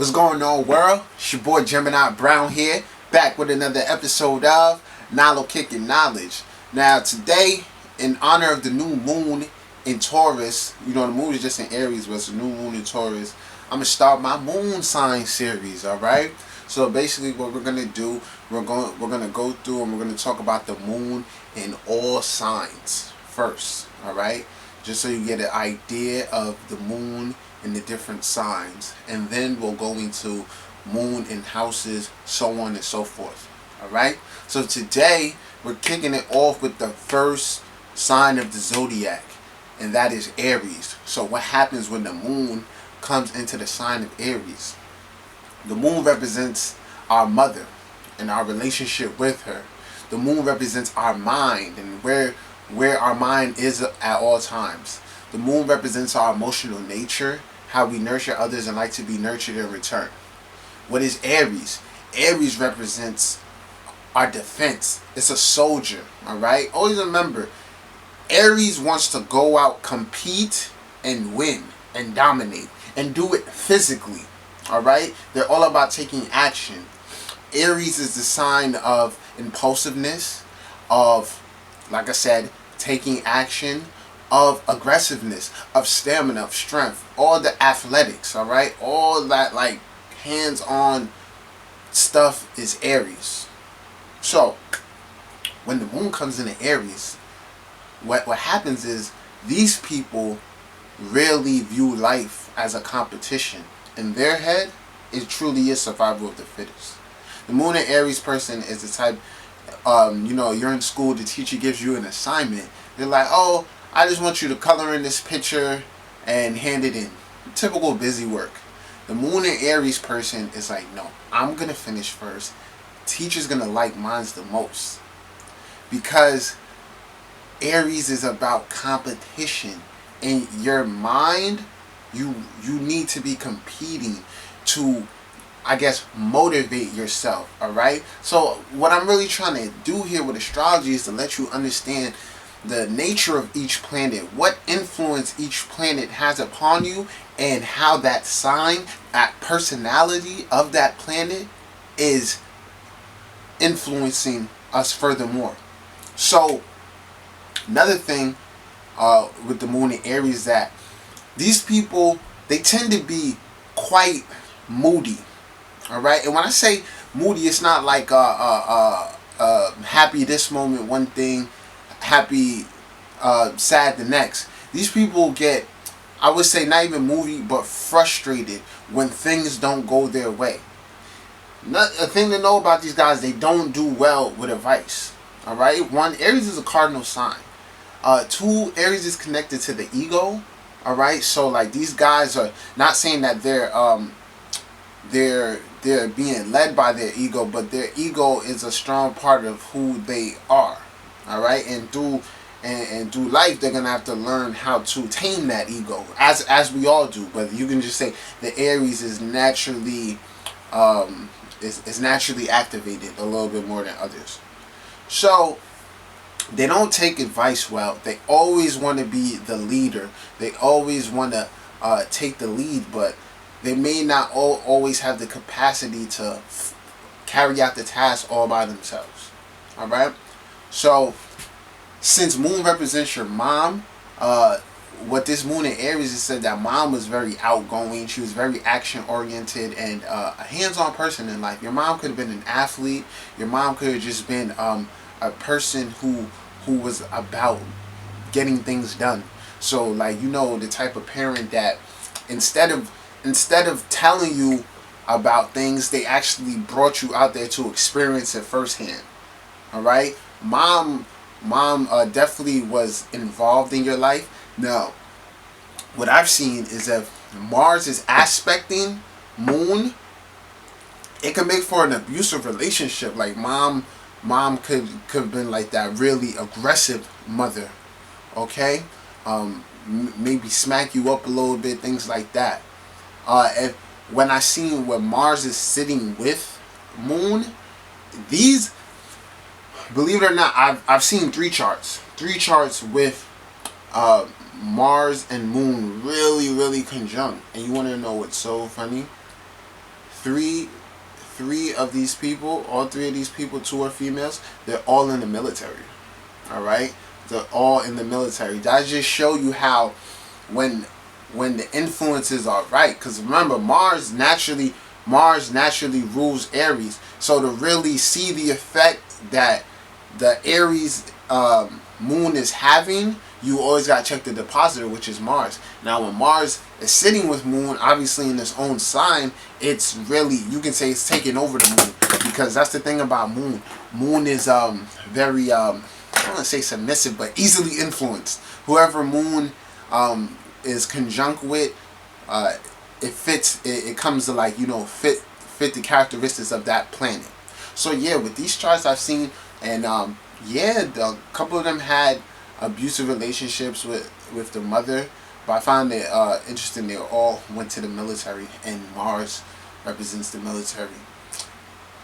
What's going on, world? It's your boy Gemini Brown here, back with another episode of Nalo Kicking Knowledge. Now, today, in honor of the new moon in Taurus, the moon is just in Aries, but it's a new moon in Taurus. I'm gonna start my moon sign series. All right. So basically, what we're gonna do, we're gonna go through and we're gonna talk about the moon in all signs first. All right, just so you get an idea of the moon in the different signs, and then we'll go into moon in houses, so on and so forth. All right. So today we're kicking it off with the first sign of the zodiac, and that is Aries. So what happens when the moon comes into the sign of Aries? The moon represents our mother and our relationship with her. The moon represents our mind and where our mind is at all times. The moon represents our emotional nature, how we nurture others and like to be nurtured in return. What is Aries? Aries represents our defense. It's a soldier, all right? Always remember, Aries wants to go out, compete, and win, and dominate, and do it physically, all right? They're all about taking action. Aries is the sign of impulsiveness, of, like I said, taking action, of aggressiveness, of stamina, of strength, all the athletics, all right? All that, like, hands-on stuff is Aries. So, when the moon comes into Aries, what happens is these people rarely view life as a competition. In their head, it truly is survival of the fittest. The moon in Aries person is the type, you're in school, the teacher gives you an assignment. They're like, oh, I just want you to color in this picture and hand it in. Typical busy work. The moon in Aries person is like, no, I'm going to finish first. Teacher's going to like mine the most. Because Aries is about competition. In your mind, you need to be competing to, I guess, motivate yourself, all right? So what I'm really trying to do here with astrology is to let you understand the nature of each planet, what influence each planet has upon you, and how that sign, that personality of that planet is influencing us furthermore. So another thing with the moon in Aries is that these people, they tend to be quite moody, all right? And when I say moody, it's not like happy this moment one thing, happy, sad the next. These people get, I would say, not even moody, but frustrated when things don't go their way. A thing to know about these guys, they don't do well with advice. All right. One, Aries is a cardinal sign. Two, Aries is connected to the ego. All right. So like these guys are not saying that they're being led by their ego, but their ego is a strong part of who they are. All right. And through life, they're gonna have to learn how to tame that ego, as we all do. But you can just say the Aries is naturally is naturally activated a little bit more than others. So they don't take advice well. They always want to be the leader. They always want to take the lead, but they may not always have the capacity to carry out the task all by themselves. All right. So since moon represents your mom, what this moon in Aries is said that mom was very outgoing. She was very action oriented and a hands-on person in life. Your mom could have been an athlete. Your mom could have just been a person who was about getting things done. So like, the type of parent that instead of telling you about things, they actually brought you out there to experience it firsthand. All right, mom definitely was involved in your life. Now, what I've seen is that Mars is aspecting moon, it can make for an abusive relationship. Like mom could have been like that really aggressive mother, okay? Maybe smack you up a little bit, things like that. When I seen where Mars is sitting with moon, these, believe it or not, I've seen three charts with Mars and moon really conjunct. And you want to know what's so funny? three of these people, all three of these people, two are females, they're all in the military. All right, they're all in the military. That just show you how when the influences are right. Because remember, Mars naturally rules Aries. So to really see the effect that the Aries moon is having, you always got to check the depositor, which is Mars. Now when Mars is sitting with moon, obviously in its own sign, it's really, you can say it's taking over the moon. Because that's the thing about moon. Moon is very I don't want to say submissive, but easily influenced. Whoever moon is conjunct with, it fits. It comes to, like, fit the characteristics of that planet. So yeah, with these charts I've seen, and yeah, a couple of them had abusive relationships with the mother, but I found it interesting. They all went to the military, and Mars represents the military.